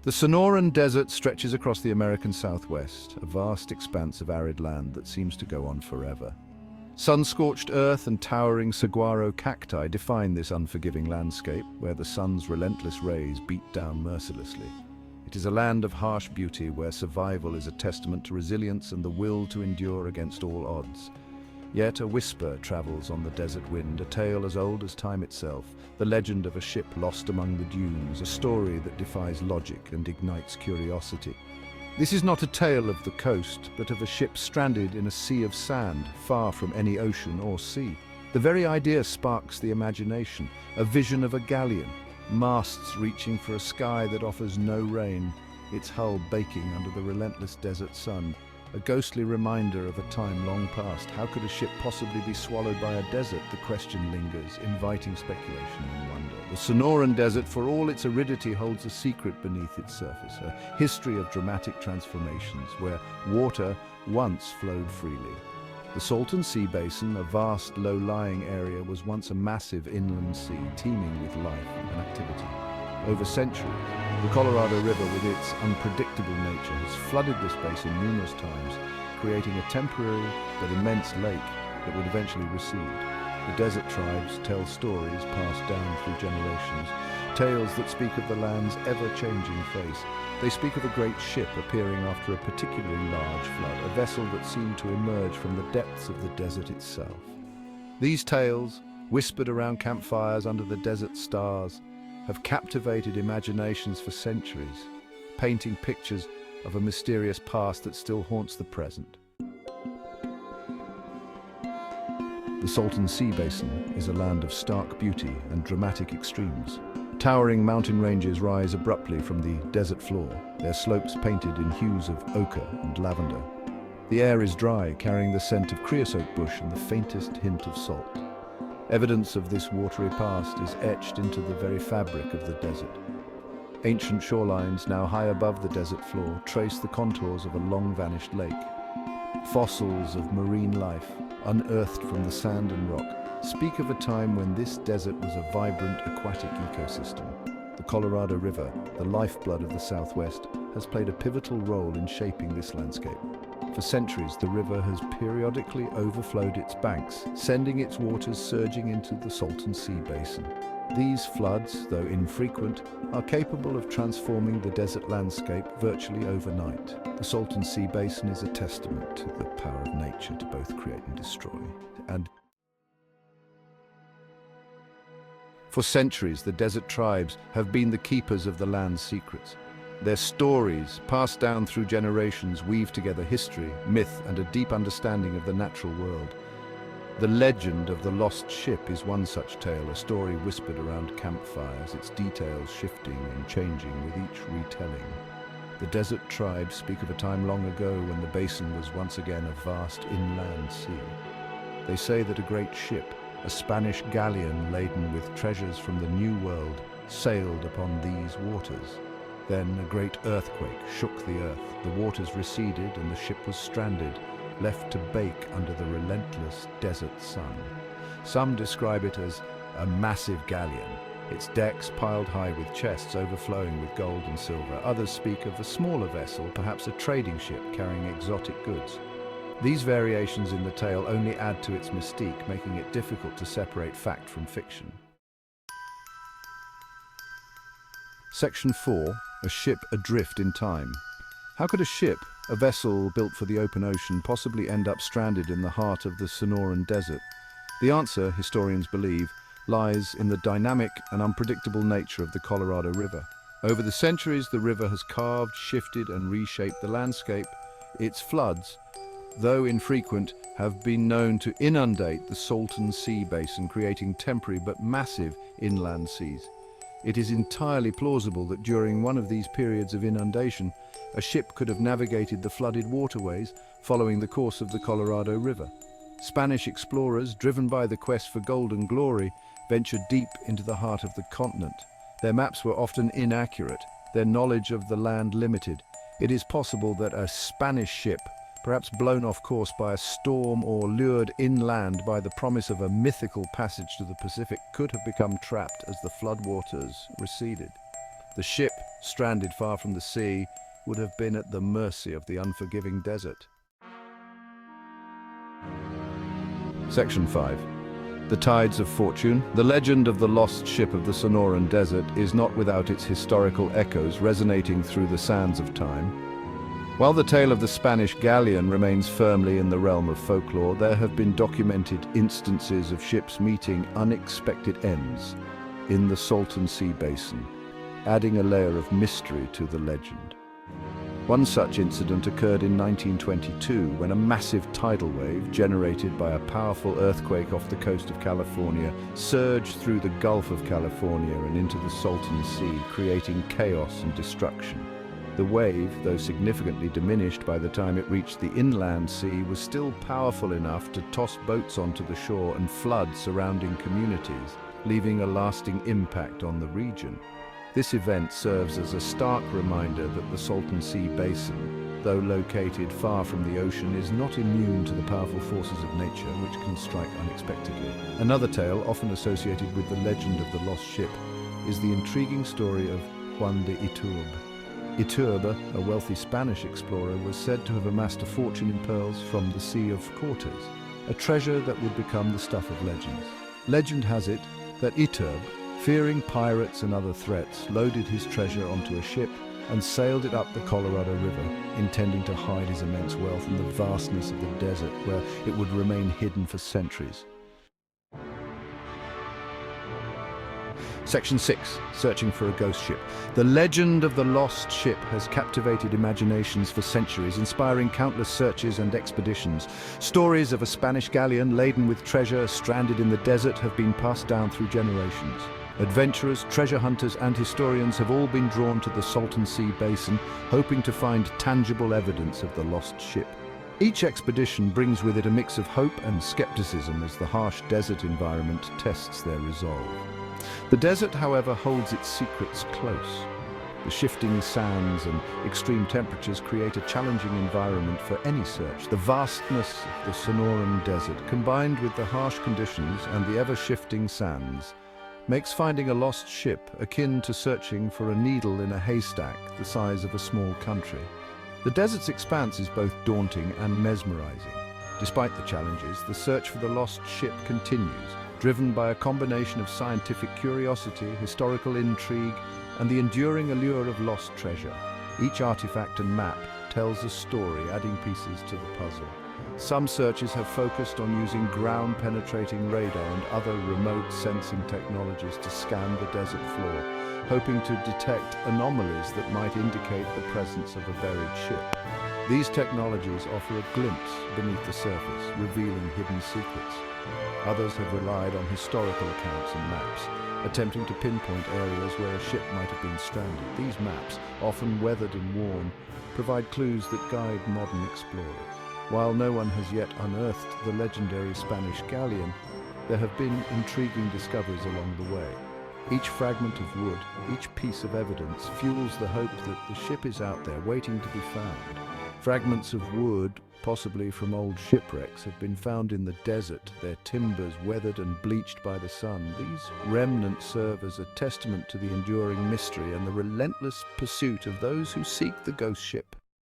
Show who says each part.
Speaker 1: The Sonoran Desert stretches across the American Southwest, a vast expanse of arid land that seems to go on forever. Sun-scorched earth and towering saguaro cacti define this unforgiving landscape, where the sun's relentless rays beat down mercilessly. It is a land of harsh beauty where survival is a testament to resilience and the will to endure against all odds. Yet a whisper travels on the desert wind, a tale as old as time itself, the legend of a ship lost among the dunes, a story that defies logic and ignites curiosity. This is not a tale of the coast, but of a ship stranded in a sea of sand, far from any ocean or sea. The very idea sparks the imagination, a vision of a galleon, masts reaching for a sky that offers no rain, its hull baking under the relentless desert sun. A ghostly reminder of a time long past. How could a ship possibly be swallowed by a desert? The question lingers, inviting speculation and wonder. The Sonoran Desert, for all its aridity, holds a secret beneath its surface, a history of dramatic transformations where water once flowed freely. The Salton Sea Basin, a vast, low-lying area, was once a massive inland sea teeming with life and activity. Over centuries, the Colorado River, with its unpredictable nature, has flooded this basin numerous times, creating a temporary but immense lake that would eventually recede. The desert tribes tell stories passed down through generations, tales that speak of the land's ever-changing face. They speak of a great ship appearing after a particularly large flood, a vessel that seemed to emerge from the depths of the desert itself. These tales, whispered around campfires under the desert stars, have captivated imaginations for centuries, painting pictures of a mysterious past that still haunts the present. The Salton Sea Basin is a land of stark beauty and dramatic extremes. Towering mountain ranges rise abruptly from the desert floor, their slopes painted in hues of ochre and lavender. The air is dry, carrying the scent of creosote bush and the faintest hint of salt. Evidence of this watery past is etched into the very fabric of the desert. Ancient shorelines, now high above the desert floor, trace the contours of a long-vanished lake. Fossils of marine life, unearthed from the sand and rock, speak of a time when this desert was a vibrant aquatic ecosystem. The Colorado River, the lifeblood of the Southwest, has played a pivotal role in shaping this landscape. For centuries, the river has periodically overflowed its banks, sending its waters surging into the Salton Sea Basin. These floods, though infrequent, are capable of transforming the desert landscape virtually overnight. The Salton Sea Basin is a testament to the power of nature to both create and destroy. And for centuries, the desert tribes have been the keepers of the land's secrets. Their stories, passed down through generations, weave together history, myth, and a deep understanding of the natural world. The legend of the lost ship is one such tale, a story whispered around campfires, its details shifting and changing with each retelling. The desert tribes speak of a time long ago when the basin was once again a vast inland sea. They say that a great ship, a Spanish galleon laden with treasures from the New World, sailed upon these waters. Then a great earthquake shook the earth, the waters receded and the ship was stranded, left to bake under the relentless desert sun. Some describe it as a massive galleon, its decks piled high with chests overflowing with gold and silver. Others speak of a smaller vessel, perhaps a trading ship carrying exotic goods. These variations in the tale only add to its mystique, making it difficult to separate fact from fiction. Section 4. A ship adrift in time. How could a ship, a vessel built for the open ocean, possibly end up stranded in the heart of the Sonoran Desert? The answer, historians believe, lies in the dynamic and unpredictable nature of the Colorado River. Over the centuries, the river has carved, shifted, and reshaped the landscape. Its floods, though infrequent, have been known to inundate the Salton Sea Basin, creating temporary but massive inland seas. It is entirely plausible that during one of these periods of inundation, a ship could have navigated the flooded waterways following the course of the Colorado River. Spanish explorers, driven by the quest for gold and glory, ventured deep into the heart of the continent. Their maps were often inaccurate, their knowledge of the land limited. It is possible that a Spanish ship, perhaps blown off course by a storm or lured inland by the promise of a mythical passage to the Pacific, could have become trapped as the floodwaters receded. The ship, stranded far from the sea, would have been at the mercy of the unforgiving desert. Section 5. The Tides of Fortune. The legend of the lost ship of the Sonoran Desert is not without its historical echoes resonating through the sands of time. While the tale of the Spanish galleon remains firmly in the realm of folklore, there have been documented instances of ships meeting unexpected ends in the Salton Sea basin, adding a layer of mystery to the legend. One such incident occurred in 1922 when a massive tidal wave generated by a powerful earthquake off the coast of California surged through the Gulf of California and into the Salton Sea, creating chaos and destruction. The wave, though significantly diminished by the time it reached the inland sea, was still powerful enough to toss boats onto the shore and flood surrounding communities, leaving a lasting impact on the region. This event serves as a stark reminder that the Salton Sea basin, though located far from the ocean, is not immune to the powerful forces of nature which can strike unexpectedly. Another tale, often associated with the legend of the lost ship, is the intriguing story of Juan de Iturbe. Iturbe, a wealthy Spanish explorer, was said to have amassed a fortune in pearls from the Sea of Cortez, a treasure that would become the stuff of legends. Legend has it that Iturbe, fearing pirates and other threats, loaded his treasure onto a ship and sailed it up the Colorado River, intending to hide his immense wealth in the vastness of the desert, where it would remain hidden for centuries. Section 6. Searching for a ghost ship. The legend of the lost ship has captivated imaginations for centuries, inspiring countless searches and expeditions. Stories of a Spanish galleon laden with treasure stranded in the desert have been passed down through generations. Adventurers, treasure hunters, and historians have all been drawn to the Salton Sea basin, hoping to find tangible evidence of the lost ship. Each expedition brings with it a mix of hope and skepticism as the harsh desert environment tests their resolve. The desert, however, holds its secrets close. The shifting sands and extreme temperatures create a challenging environment for any search. The vastness of the Sonoran Desert, combined with the harsh conditions and the ever-shifting sands, makes finding a lost ship akin to searching for a needle in a haystack the size of a small country. The desert's expanse is both daunting and mesmerizing. Despite the challenges, the search for the lost ship continues, driven by a combination of scientific curiosity, historical intrigue, and the enduring allure of lost treasure. Each artifact and map tells a story, adding pieces to the puzzle. Some searches have focused on using ground-penetrating radar and other remote sensing technologies to scan the desert floor, hoping to detect anomalies that might indicate the presence of a buried ship. These technologies offer a glimpse beneath the surface, revealing hidden secrets. Others have relied on historical accounts and maps, attempting to pinpoint areas where a ship might have been stranded. These maps, often weathered and worn, provide clues that guide modern explorers. While no one has yet unearthed the legendary Spanish galleon, there have been intriguing discoveries along the way. Each fragment of wood, each piece of evidence fuels the hope that the ship is out there waiting to be found. Fragments of wood, possibly from old shipwrecks, have been found in the desert, their timbers weathered and bleached by the sun. These remnants serve as a testament to the enduring mystery and the relentless pursuit of those who seek the ghost ship.